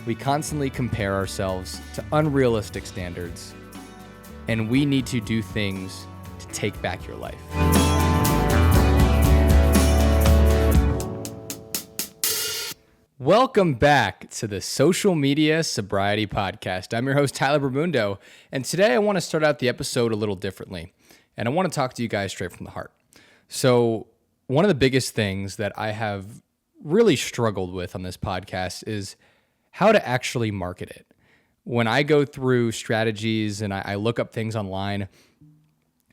We constantly compare ourselves to unrealistic standards, and we need to do things to take back your life. Welcome back to the Social Media Sobriety Podcast. I'm your host, Tyler Bermundo, and today I want to start out the episode a little differently, and I want to talk to you guys straight from the heart. So one of the biggest things that I have really struggled with on this podcast is how to actually market it. When I go through strategies and I look up things online,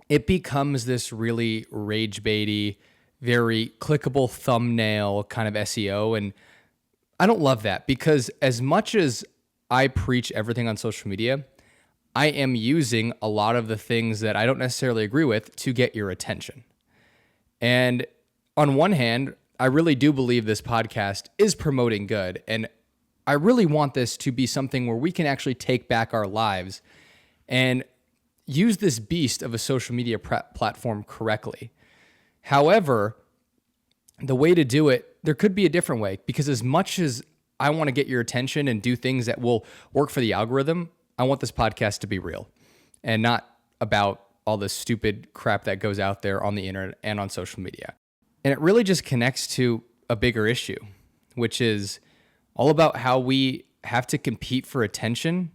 it becomes this really rage baity, very clickable thumbnail kind of SEO. And I don't love that because as much as I preach everything on social media, I am using a lot of the things that I don't necessarily agree with to get your attention. And on one hand, I really do believe this podcast is promoting good. And I really want this to be something where we can actually take back our lives and use this beast of a social media platform correctly. However, the way to do it, there could be a different way, because as much as I want to get your attention and do things that will work for the algorithm, I want this podcast to be real and not about all the stupid crap that goes out there on the internet and on social media. And it really just connects to a bigger issue, which is all about how we have to compete for attention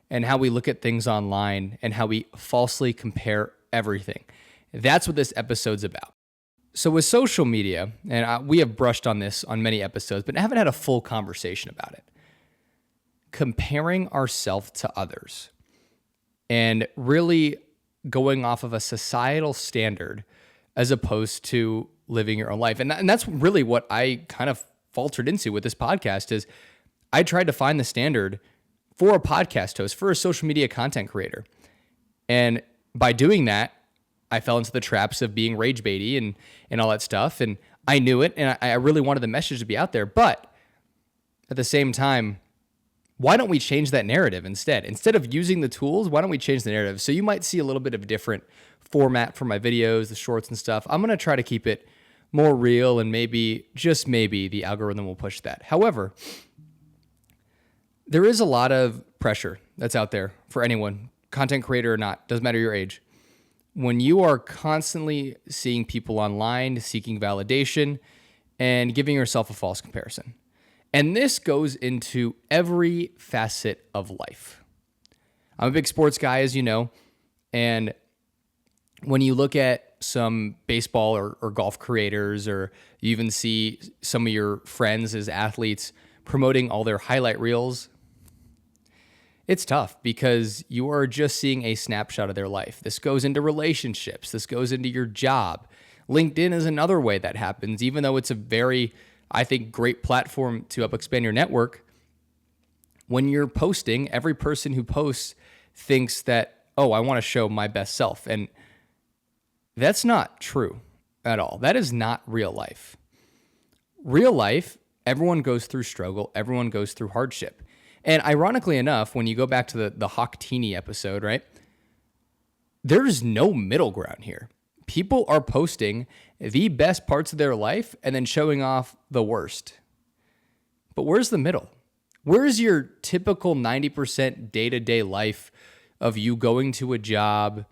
and how we look at things online and how we falsely compare everything. That's what this episode's about. So with social media, and we have brushed on this on many episodes, but I haven't had a full conversation about it. Comparing ourselves to others and really going off of a societal standard as opposed to living your own life. And that's really what I kind of faltered into with this podcast. Is I tried to find the standard for a podcast host, for a social media content creator. And by doing that, I fell into the traps of being rage baity and all that stuff. And I knew it, and I really wanted the message to be out there. But at the same time, why don't we change that narrative instead? Instead of using the tools, why don't we change the narrative? So you might see a little bit of a different format for my videos, the shorts and stuff. I'm going to try to keep it more real, and maybe, just maybe, the algorithm will push that. However, there is a lot of pressure that's out there for anyone, content creator or not, doesn't matter your age. When you are constantly seeing people online, seeking validation, and giving yourself a false comparison. And this goes into every facet of life. I'm a big sports guy, as you know, and when you look at some baseball or golf creators, or you even see some of your friends as athletes promoting all their highlight reels, it's tough because you are just seeing a snapshot of their life. This goes into relationships. This goes into your job. LinkedIn is another way that happens, even though it's a very, I think, great platform to help expand your network. When you're posting, every person who posts thinks that, oh, I want to show my best self. And that's not true at all. That is not real life. Real life, everyone goes through struggle. Everyone goes through hardship. And ironically enough, when you go back to the Hawk-Teeny episode, right, there's no middle ground here. People are posting the best parts of their life and then showing off the worst. But where's the middle? Where's your typical 90% day-to-day life of you going to a job,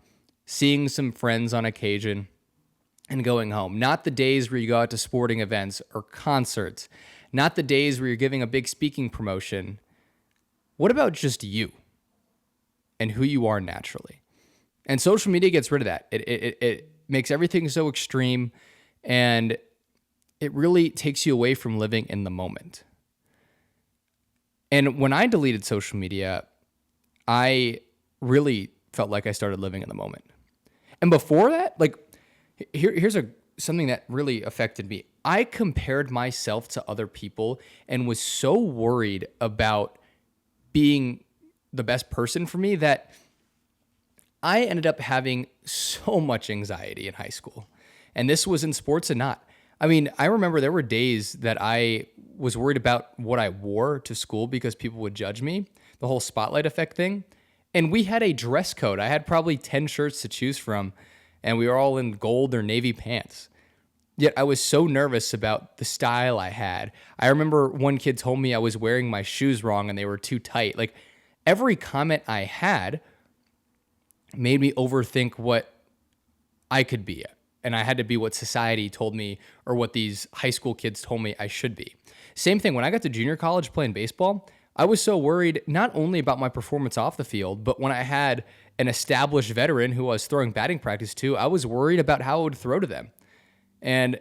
seeing some friends on occasion, and going home? Not the days where you go out to sporting events or concerts. Not the days where you're giving a big speaking promotion. What about just you and who you are naturally? And social media gets rid of that. It makes everything so extreme, and it really takes you away from living in the moment. And when I deleted social media, I really felt like I started living in the moment. And before that, like, here's something that really affected me. I compared myself to other people and was so worried about being the best person for me that I ended up having so much anxiety in high school. And this was in sports and not. I mean, I remember there were days that I was worried about what I wore to school because people would judge me, the whole spotlight effect thing. And we had a dress code. I had probably 10 shirts to choose from, and we were all in gold or navy pants. Yet I was so nervous about the style I had. I remember one kid told me I was wearing my shoes wrong and they were too tight. Like every comment I had made me overthink what I could be. And I had to be what society told me or what these high school kids told me I should be. Same thing when I got to junior college playing baseball, I was so worried not only about my performance off the field, but when I had an established veteran who I was throwing batting practice to, I was worried about how I would throw to them. And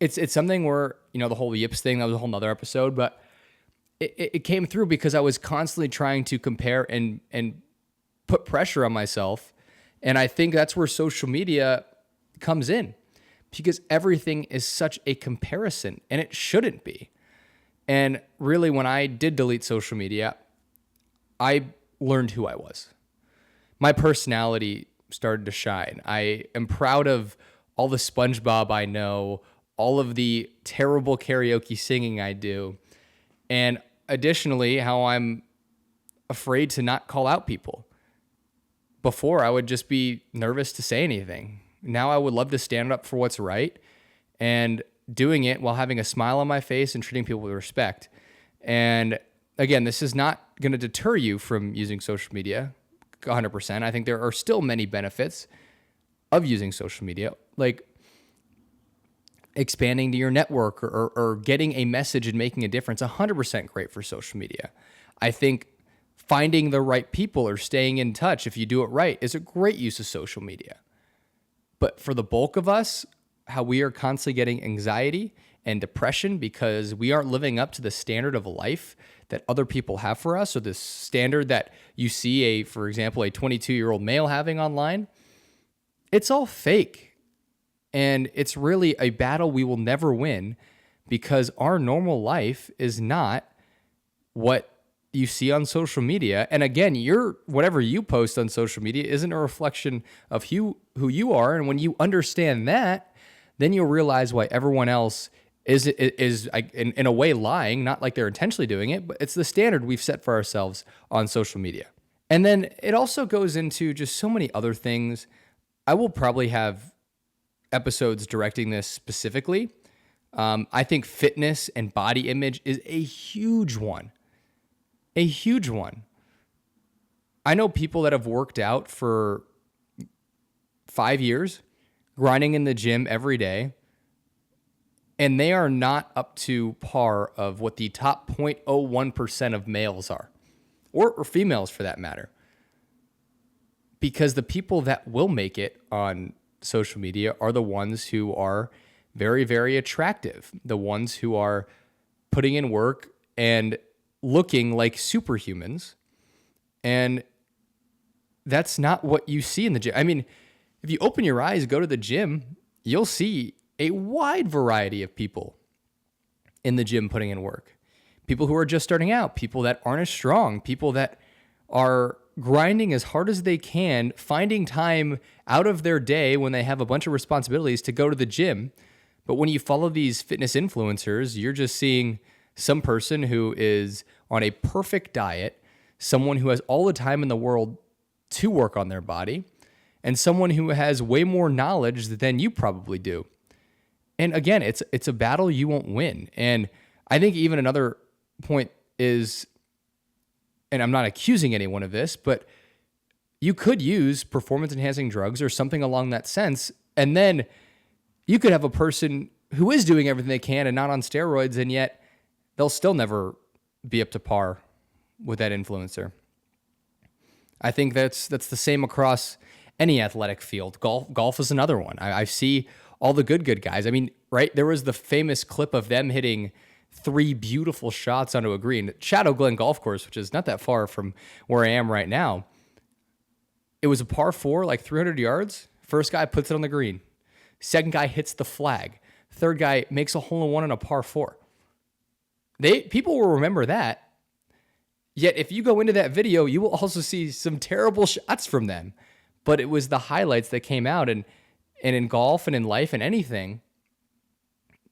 it's something where, the whole yips thing, that was a whole nother episode, but it came through because I was constantly trying to compare and put pressure on myself. And I think that's where social media comes in, because everything is such a comparison and it shouldn't be. And really, when I did delete social media, I learned who I was. My personality started to shine. I am proud of all the SpongeBob I know, all of the terrible karaoke singing I do, and additionally, how I'm afraid to not call out people. Before, I would just be nervous to say anything. Now I would love to stand up for what's right and doing it while having a smile on my face and treating people with respect. And again, this is not going to deter you from using social media 100%. I think there are still many benefits of using social media, like expanding to your network or getting a message and making a difference. 100% great for social media. I think finding the right people or staying in touch, if you do it right, is a great use of social media. But for the bulk of us, how we are constantly getting anxiety and depression because we aren't living up to the standard of life that other people have for us, or the standard that you see for example, a 22-year-old male having online, it's all fake. And it's really a battle we will never win, because our normal life is not what you see on social media. And again, whatever you post on social media isn't a reflection of who you are. And when you understand that, then you'll realize why everyone else is in a way lying, not like they're intentionally doing it, but it's the standard we've set for ourselves on social media. And then it also goes into just so many other things. I will probably have episodes directing this specifically. I think fitness and body image is a huge one. A huge one. I know people that have worked out for 5 years, grinding in the gym every day, and they are not up to par of what the top 0.01% of males are, or females for that matter. Because the people that will make it on social media are the ones who are very, very attractive, the ones who are putting in work and looking like superhumans. And that's not what you see in the gym. I mean, if you open your eyes, go to the gym, you'll see a wide variety of people in the gym putting in work. People who are just starting out, people that aren't as strong, people that are grinding as hard as they can, finding time out of their day when they have a bunch of responsibilities to go to the gym. But when you follow these fitness influencers, you're just seeing some person who is on a perfect diet, someone who has all the time in the world to work on their body, and someone who has way more knowledge than you probably do. And again, it's a battle you won't win. And I think even another point is, and I'm not accusing anyone of this, but you could use performance-enhancing drugs or something along that sense, and then you could have a person who is doing everything they can and not on steroids, and yet they'll still never be up to par with that influencer. I think that's the same across any athletic field. Golf is another one. I see all the good guys. I mean, right? There was the famous clip of them hitting 3 beautiful shots onto a green. Shadow Glen Golf Course, which is not that far from where I am right now. It was a par 4, like 300 yards. First guy puts it on the green. Second guy hits the flag. Third guy makes a hole-in-one on a par 4. People will remember that. Yet if you go into that video, you will also see some terrible shots from them. But it was the highlights that came out. And in golf and in life and anything,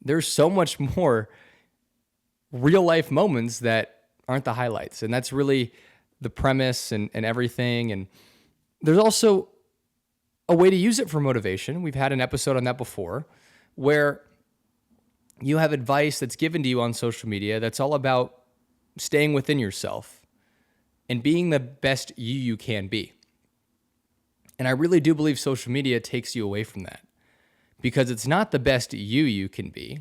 there's so much more real life moments that aren't the highlights. And that's really the premise and everything. And there's also a way to use it for motivation. We've had an episode on that before. where you have advice that's given to you on social media that's all about staying within yourself and being the best you can be. And I really do believe social media takes you away from that, because it's not the best you can be.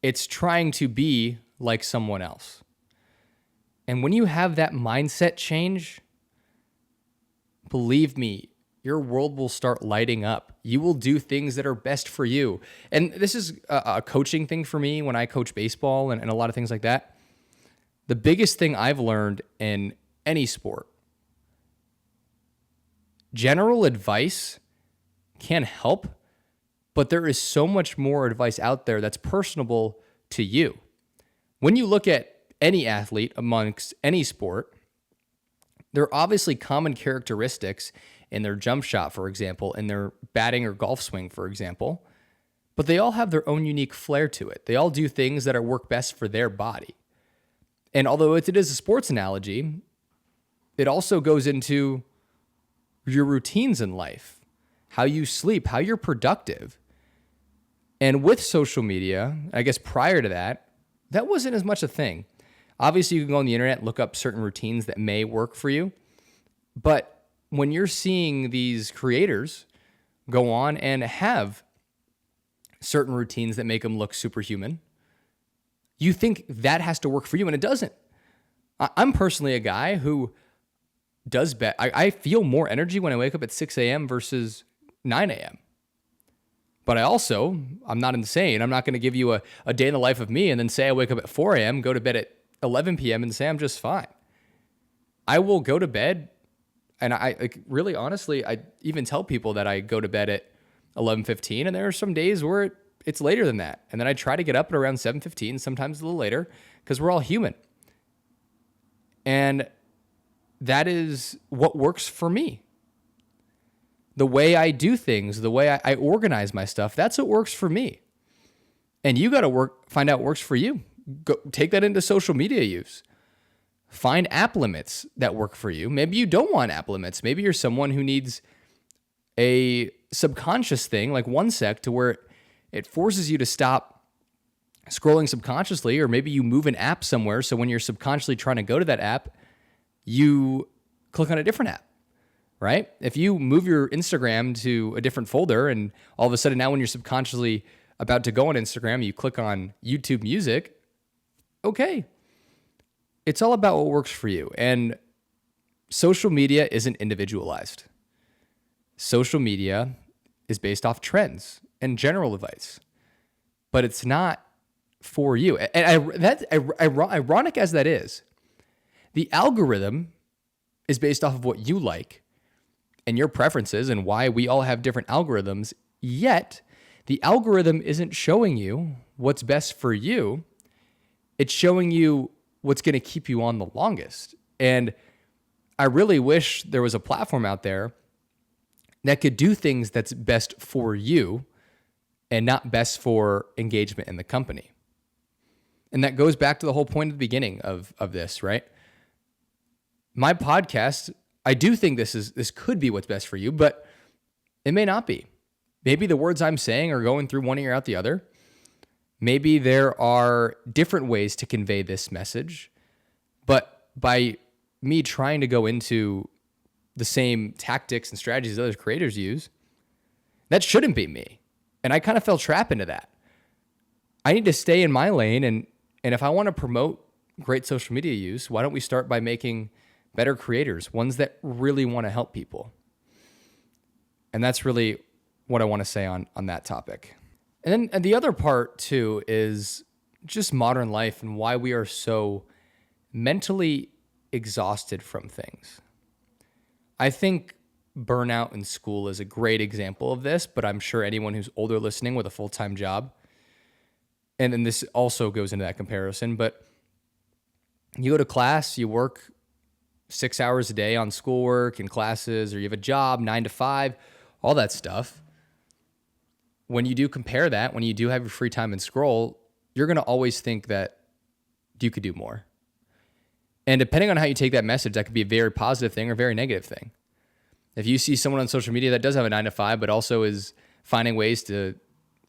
It's trying to be like someone else. And when you have that mindset change, believe me, your world will start lighting up. You will do things that are best for you. And this is a coaching thing for me when I coach baseball and a lot of things like that. The biggest thing I've learned in any sport, general advice can help, but there is so much more advice out there that's personable to you. When you look at any athlete amongst any sport, there are obviously common characteristics in their jump shot, for example, in their batting or golf swing, for example, but they all have their own unique flair to it. They all do things that work best for their body. And although it is a sports analogy, it also goes into your routines in life, how you sleep, how you're productive. And with social media, I guess prior to that, that wasn't as much a thing. Obviously, you can go on the internet, look up certain routines that may work for you. But when you're seeing these creators go on and have certain routines that make them look superhuman, you think that has to work for you, and it doesn't. I'm personally a guy who does bet. I feel more energy when I wake up at 6 a.m. versus 9 a.m. But I'm not insane. I'm not going to give you a day in the life of me and then say I wake up at 4 a.m., go to bed at 11 p.m. and say I'm just fine. I will go to bed, and I really honestly, I even tell people that I go to bed at 11:15, and there are some days where it's later than that. And then I try to get up at around 7:15, sometimes a little later, because we're all human. And that is what works for me. The way I do things, the way I organize my stuff, that's what works for me. And you got to find out what works for you. Go take that into social media use. Find app limits that work for you. Maybe you don't want app limits. Maybe you're someone who needs a subconscious thing like OneSec to where it forces you to stop scrolling subconsciously, or maybe you move an app somewhere so when you're subconsciously trying to go to that app, you click on a different app, right? If you move your Instagram to a different folder and all of a sudden now when you're subconsciously about to go on Instagram, you click on YouTube Music, okay. It's all about what works for you. And social media isn't individualized. Social media is based off trends and general advice, but it's not for you. And that's ironic as that is, the algorithm is based off of what you like and your preferences and why we all have different algorithms, yet the algorithm isn't showing you what's best for you. It's showing you what's going to keep you on the longest. And I really wish there was a platform out there that could do things that's best for you and not best for engagement in the company. And that goes back to the whole point at the beginning of this, right? My podcast, I do think this could be what's best for you, but it may not be. Maybe the words I'm saying are going through one ear out the other. Maybe there are different ways to convey this message, but by me trying to go into the same tactics and strategies other creators use, that shouldn't be me. And I kind of fell trapped into that. I need to stay in my lane, and if I want to promote great social media use, why don't we start by making better creators, ones that really want to help people? And that's really what I want to say on that topic. And then the other part too is just modern life and why we are so mentally exhausted from things. I think burnout in school is a great example of this, but I'm sure anyone who's older listening with a full-time job, and then this also goes into that comparison, but you go to class, you work 6 hours a day on schoolwork and classes, or you have a job 9 to 5, all that stuff. When you do compare that, when you do have your free time and scroll, you're going to always think that you could do more. And depending on how you take that message, that could be a very positive thing or a very negative thing. If you see someone on social media that does have a 9 to 5, but also is finding ways to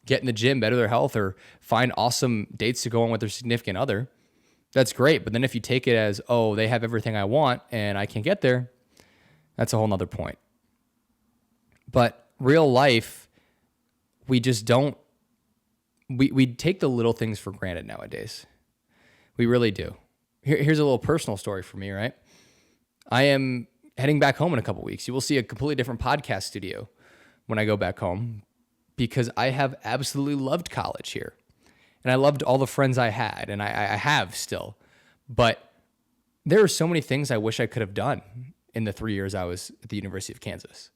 get in the gym, better their health, or find awesome dates to go on with their significant other. That's great. But then if you take it as, oh, they have everything I want and I can't get there, that's a whole nother point. But real life, we just don't, we take the little things for granted nowadays. We really do. Here's a little personal story for me, right? I am heading back home in a couple weeks. You will see a completely different podcast studio when I go back home because I have absolutely loved college here. And I loved all the friends I had, and I have still. But there are so many things I wish I could have done in the 3 years I was at the University of Kansas.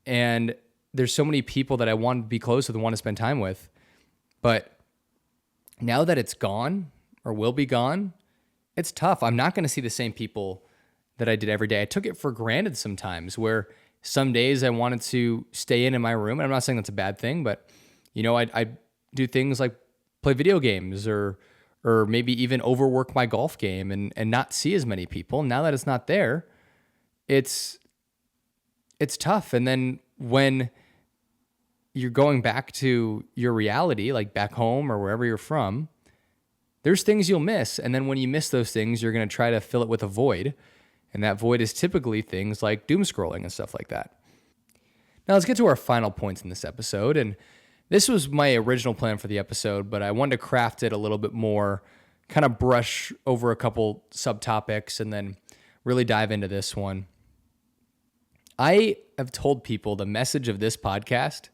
And there's so many people that I want to be close with and want to spend time with. But now that it's gone or will be gone, it's tough. I'm not going to see the same people that I did every day. I took it for granted sometimes where some days I wanted to stay in my room. And I'm not saying that's a bad thing, but I do things like play video games or maybe even overwork my golf game and not see as many people. Now that it's not there, it's tough. And then when you're going back to your reality, like back home or wherever you're from, there's things you'll miss. And then when you miss those things, you're going to try to fill it with a void. And that void is typically things like doom scrolling and stuff like that. Now let's get to our final points in this episode. And this was my original plan for the episode, but I wanted to craft it a little bit more, kind of brush over a couple subtopics and then really dive into this one. I have told people the message of this podcast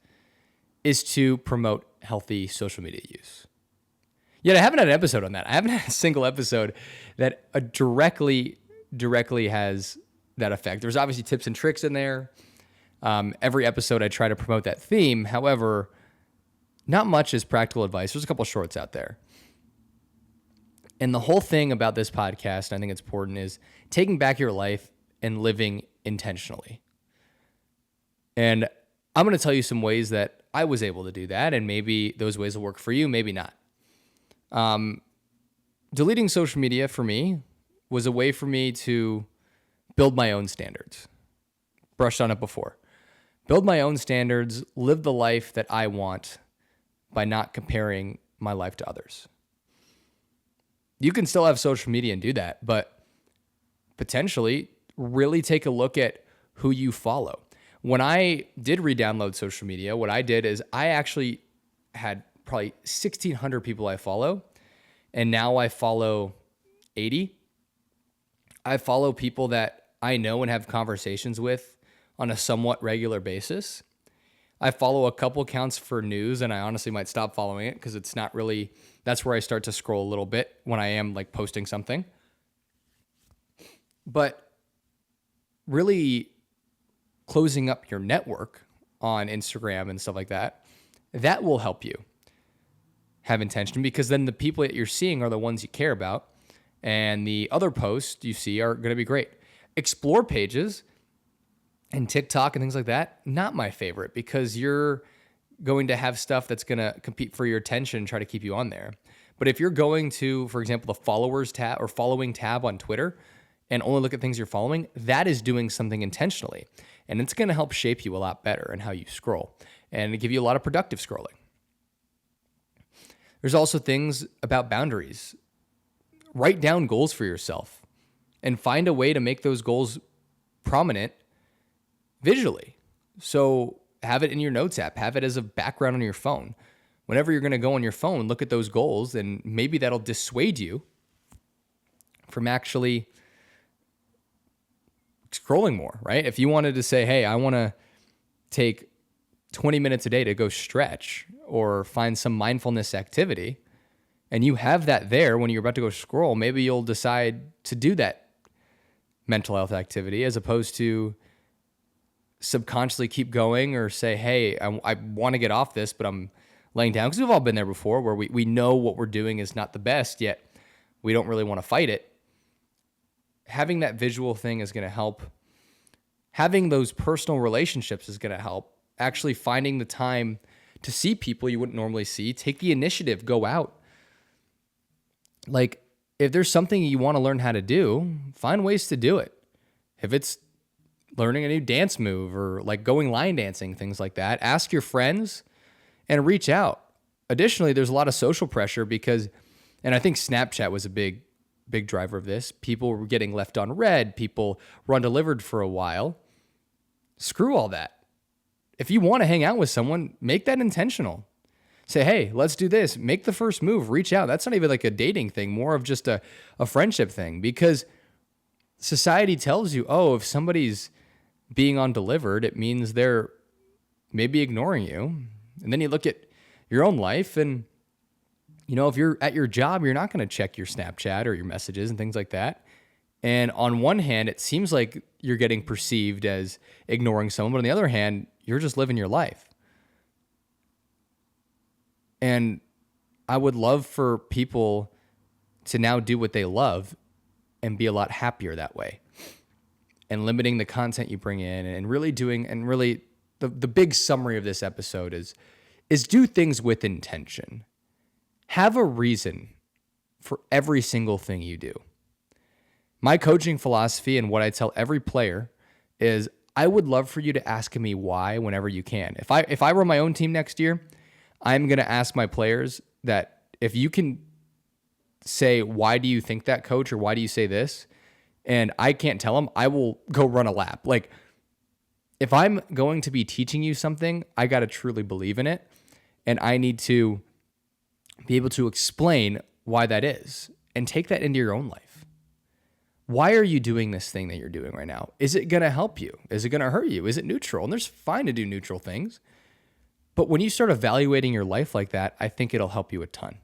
is to promote healthy social media use. Yet I haven't had an episode on that. I haven't had a single episode that directly has that effect. There's obviously tips and tricks in there. Every episode I try to promote that theme. However, not much is practical advice. There's a couple shorts out there. And the whole thing about this podcast, and I think it's important, is taking back your life and living intentionally. And I'm going to tell you some ways that I was able to do that, and maybe those ways will work for you, maybe not. Deleting social media for me was a way for me to build my own standards. Brushed on it before. Build my own standards, live the life that I want by not comparing my life to others. You can still have social media and do that, but potentially really take a look at who you follow. When I did re-download social media, what I did is I actually had probably 1,600 people I follow, and now I follow 80. I follow people that I know and have conversations with on a somewhat regular basis. I follow a couple accounts for news, and I honestly might stop following it because it's not really, that's where I start to scroll a little bit when I am like posting something. But really closing up your network on Instagram and stuff like that, that will help you have intention because then the people that you're seeing are the ones you care about. And the other posts you see are going to be great. Explore pages and TikTok and things like that, not my favorite because you're going to have stuff that's going to compete for your attention and try to keep you on there. But if you're going to, for example, the followers tab or following tab on Twitter and only look at things you're following, that is doing something intentionally. And it's going to help shape you a lot better in how you scroll and give you a lot of productive scrolling. There's also things about boundaries. Write down goals for yourself and find a way to make those goals prominent visually. So have it in your notes app, have it as a background on your phone. Whenever you're going to go on your phone, look at those goals and maybe that'll dissuade you from actually scrolling more, right? If you wanted to say, hey, I want to take 20 minutes a day to go stretch or find some mindfulness activity, and you have that there when you're about to go scroll, maybe you'll decide to do that mental health activity as opposed to subconsciously keep going or say, hey, I want to get off this, but I'm laying down. Because we've all been there before where we know what we're doing is not the best, yet we don't really want to fight it. Having that visual thing is going to help. Having those personal relationships is going to help. Actually finding the time to see people you wouldn't normally see. Take the initiative. Go out. Like, if there's something you want to learn how to do, find ways to do it. If it's learning a new dance move or like going line dancing, things like that, ask your friends and reach out. Additionally, there's a lot of social pressure and I think Snapchat was a big driver of this. People were getting left on red. People were undelivered for a while. Screw all that. If you want to hang out with someone, make that intentional. Say, hey, let's do this. Make the first move. Reach out. That's not even like a dating thing, more of just a friendship thing, because society tells you, oh, if somebody's being undelivered, it means they're maybe ignoring you. And then you look at your own life and, if you're at your job, you're not going to check your Snapchat or your messages and things like that. And on one hand, it seems like you're getting perceived as ignoring someone, but on the other hand, you're just living your life. And I would love for people to now do what they love and be a lot happier that way. And limiting the content you bring in and really the big summary of this episode is do things with intention. Have a reason for every single thing you do. My coaching philosophy and what I tell every player is I would love for you to ask me why whenever you can. If I run my own team next year, I'm going to ask my players that if you can say, why do you think that, coach, or why do you say this? And I can't tell them, I will go run a lap. Like, if I'm going to be teaching you something, I got to truly believe in it. And I need to be able to explain why that is and take that into your own life. Why are you doing this thing that you're doing right now? Is it going to help you? Is it going to hurt you? Is it neutral? And there's fine to do neutral things. But when you start evaluating your life like that, I think it'll help you a ton.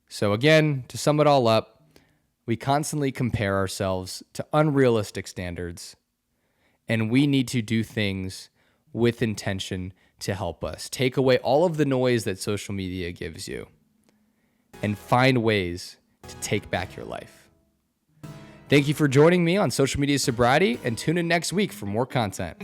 So again, to sum it all up, we constantly compare ourselves to unrealistic standards, and we need to do things with intention to help us. Take away all of the noise that social media gives you and find ways to take back your life. Thank you for joining me on Social Media Sobriety, and tune in next week for more content.